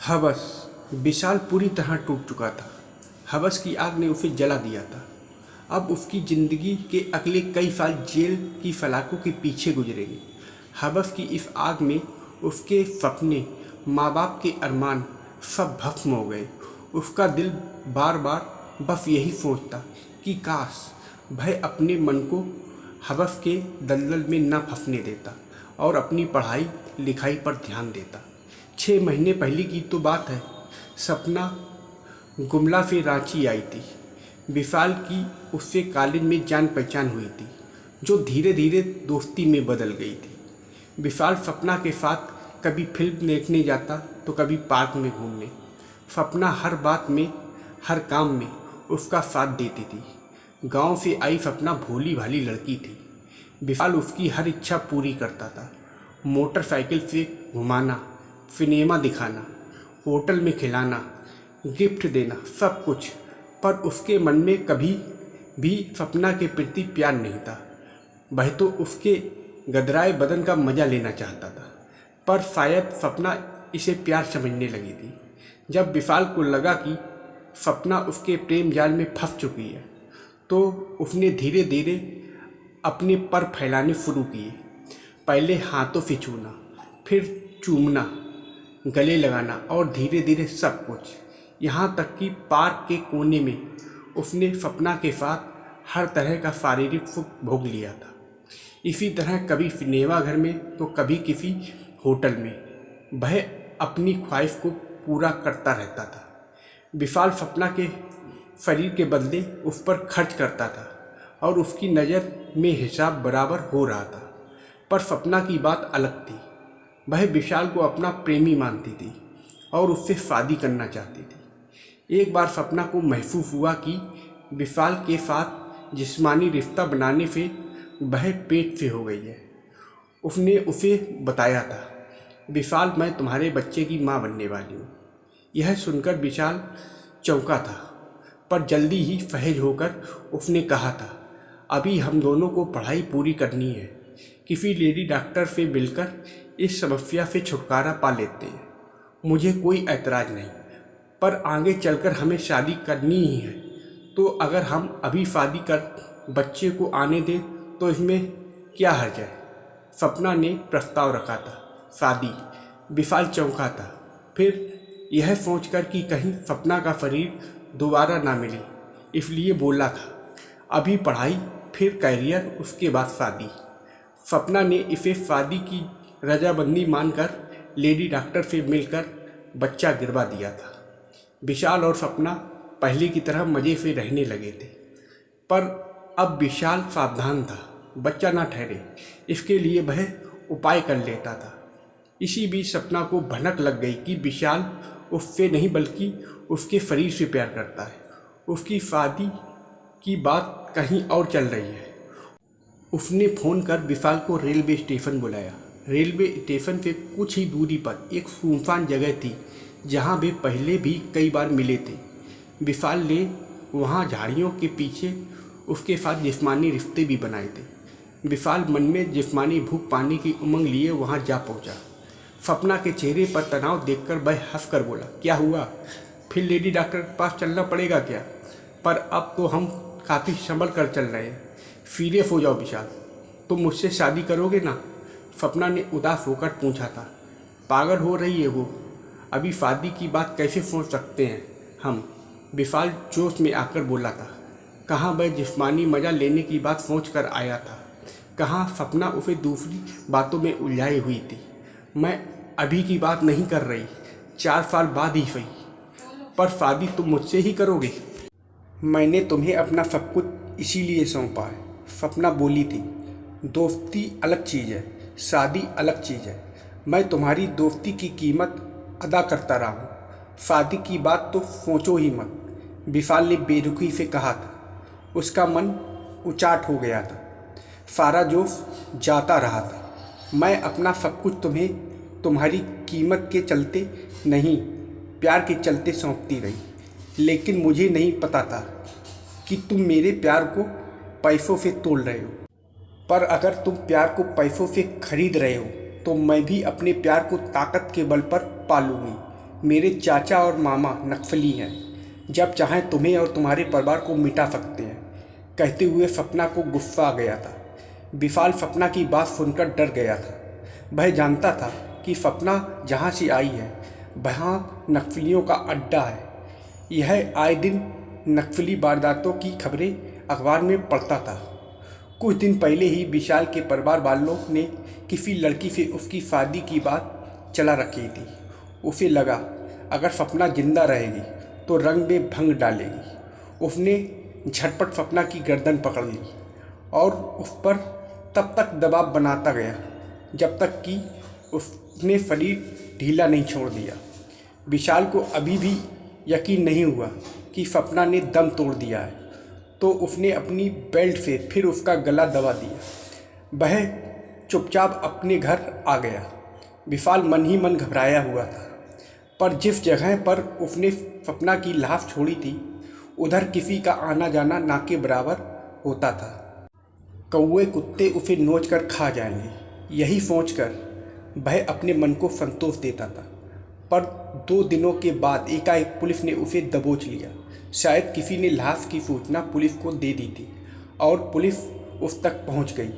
हवस। विशाल पूरी तरह टूट चुका था। हवस की आग ने उसे जला दिया था। अब उसकी जिंदगी के अगले कई साल जेल की सलाखों के पीछे गुजरेंगे। हवस की इस आग में उसके सपने, माँ बाप के अरमान सब भस्म हो गए। उसका दिल बार बार बस यही सोचता कि काश वह अपने मन को हवस के दलदल में न फंसने देता और अपनी पढ़ाई लिखाई पर ध्यान देता। 6 महीने पहले की तो बात है। सपना गुमला से रांची आई थी। विशाल की उससे कॉलेज में जान पहचान हुई थी, जो धीरे धीरे दोस्ती में बदल गई थी। विशाल सपना के साथ कभी फिल्म देखने जाता तो कभी पार्क में घूमने। सपना हर बात में, हर काम में उसका साथ देती थी। गांव से आई सपना भोली भाली लड़की थी। विशाल उसकी हर इच्छा पूरी करता था। मोटरसाइकिल से घुमाना, सिनेमा दिखाना, होटल में खिलाना, गिफ्ट देना, सब कुछ। पर उसके मन में कभी भी सपना के प्रति प्यार नहीं था। वह तो उसके गदराए बदन का मजा लेना चाहता था। पर शायद सपना इसे प्यार समझने लगी थी। जब विशाल को लगा कि सपना उसके प्रेम जाल में फंस चुकी है, तो उसने धीरे धीरे अपने पर फैलाने शुरू किए। पहले हाथों से छूना, फिर चूमना, गले लगाना और धीरे धीरे सब कुछ। यहाँ तक कि पार्क के कोने में उसने सपना के साथ हर तरह का शारीरिक सुख भोग लिया था। इसी तरह कभी सिनेमा घर में तो कभी किसी होटल में वह अपनी ख्वाहिश को पूरा करता रहता था। विशाल सपना के शरीर के बदले उस पर खर्च करता था और उसकी नज़र में हिसाब बराबर हो रहा था। पर सपना की बात अलग थी। वह विशाल को अपना प्रेमी मानती थी और उससे शादी करना चाहती थी। एक बार सपना को महसूस हुआ कि विशाल के साथ जिस्मानी रिश्ता बनाने से वह पेट से हो गई है। उसने उसे बताया था, विशाल, मैं तुम्हारे बच्चे की माँ बनने वाली हूँ। यह सुनकर विशाल चौंका था, पर जल्दी ही सहज होकर उसने कहा था, अभी हम दोनों को पढ़ाई पूरी करनी है। किसी लेडी डॉक्टर से मिलकर इस समस्या से छुटकारा पा लेते हैं। मुझे कोई ऐतराज़ नहीं, पर आगे चलकर हमें शादी करनी ही है। तो अगर हम अभी शादी कर बच्चे को आने दें तो इसमें क्या हर्ज है? सपना ने प्रस्ताव रखा था, शादी। विशाल चौंका था। फिर यह सोचकर कि कहीं सपना का शरीर दोबारा ना मिले, इसलिए बोला था, अभी पढ़ाई, फिर कैरियर, उसके बाद शादी। सपना ने इसे शादी की रजाबंदी मानकर लेडी डॉक्टर से मिलकर बच्चा गिरवा दिया था। विशाल और सपना पहले की तरह मज़े से रहने लगे थे। पर अब विशाल सावधान था, बच्चा ना ठहरे, इसके लिए वह उपाय कर लेता था। इसी बीच सपना को भनक लग गई कि विशाल उससे नहीं बल्कि उसके शरीर से प्यार करता है। उसकी शादी की बात कहीं और चल रही है। उसने फ़ोन कर विशाल को रेलवे स्टेशन बुलाया। रेलवे स्टेशन से कुछ ही दूरी पर एक सुनसान जगह थी, जहां वे पहले भी कई बार मिले थे। विशाल ने वहां झाड़ियों के पीछे उसके साथ जिस्मानी रिश्ते भी बनाए थे। विशाल मन में जिस्मानी भूख पाने की उमंग लिए वहां जा पहुंचा। सपना के चेहरे पर तनाव देखकर वह हंसकर बोला, क्या हुआ? फिर लेडी डॉक्टर के पास चलना पड़ेगा क्या? पर अब तो हम काफ़ी संभल कर चल रहे हैं। सीरियस हो जाओ विशाल, तुम मुझसे शादी करोगे ना? सपना ने उदास होकर पूछा था। पागल हो रही है वो, अभी शादी की बात कैसे सोच सकते हैं हम? विशाल जोश में आकर बोला था। कहाँ वह जिस्मानी मज़ा लेने की बात सोच कर आया था, कहाँ सपना उसे दूसरी बातों में उलझाई हुई थी। मैं अभी की बात नहीं कर रही, 4 साल बाद ही सही, पर शादी तुम मुझसे ही करोगे। मैंने तुम्हें अपना सब कुछ इसीलिए सौंपा है, सपना बोली थी। दोस्ती अलग चीज़ है, शादी अलग चीज़ है। मैं तुम्हारी दोस्ती की कीमत अदा करता रहा हूँ, शादी की बात तो सोचो ही मत, विशाल ने बेरुखी से कहा था। उसका मन उचाट हो गया था, सारा जोश जाता रहा था। मैं अपना सब कुछ तुम्हें तुम्हारी कीमत के चलते नहीं, प्यार के चलते सौंपती रही, लेकिन मुझे नहीं पता था कि तुम मेरे प्यार को पैसों से तोल रहे हो। पर अगर तुम प्यार को पैसों से खरीद रहे हो, तो मैं भी अपने प्यार को ताकत के बल पर पालूंगी। मेरे चाचा और मामा नक्सली हैं, जब चाहें तुम्हें और तुम्हारे परिवार को मिटा सकते हैं। कहते हुए सपना को गुस्सा आ गया था। विशाल सपना की बात सुनकर डर गया था। वह जानता था कि सपना जहाँ से आई है वहाँ नक्सलियों का अड्डा है। यह आए दिन नक्सली वारदातों की खबरें अखबार में पढ़ता था। कुछ दिन पहले ही विशाल के परिवार वालों ने किसी लड़की से उसकी शादी की बात चला रखी थी। उसे लगा अगर सपना जिंदा रहेगी तो रंग में भंग डालेगी। उसने झटपट सपना की गर्दन पकड़ ली और उस पर तब तक दबाव बनाता गया जब तक कि उसने शरीर ढीला नहीं छोड़ दिया। विशाल को अभी भी यकीन नहीं हुआ कि सपना ने दम तोड़ दिया है, तो उसने अपनी बेल्ट से फिर उसका गला दबा दिया। वह चुपचाप अपने घर आ गया। विशाल मन ही मन घबराया हुआ था, पर जिस जगह पर उसने सपना की लाश छोड़ी थी उधर किसी का आना जाना ना के बराबर होता था। कौवे कुत्ते उसे नोच कर खा जाएंगे, यही सोचकर वह अपने मन को संतोष देता था। पर 2 दिनों के बाद एकाएक पुलिस ने उसे दबोच लिया। शायद किसी ने लाश की सूचना पुलिस को दे दी थी और पुलिस उस तक पहुंच गई।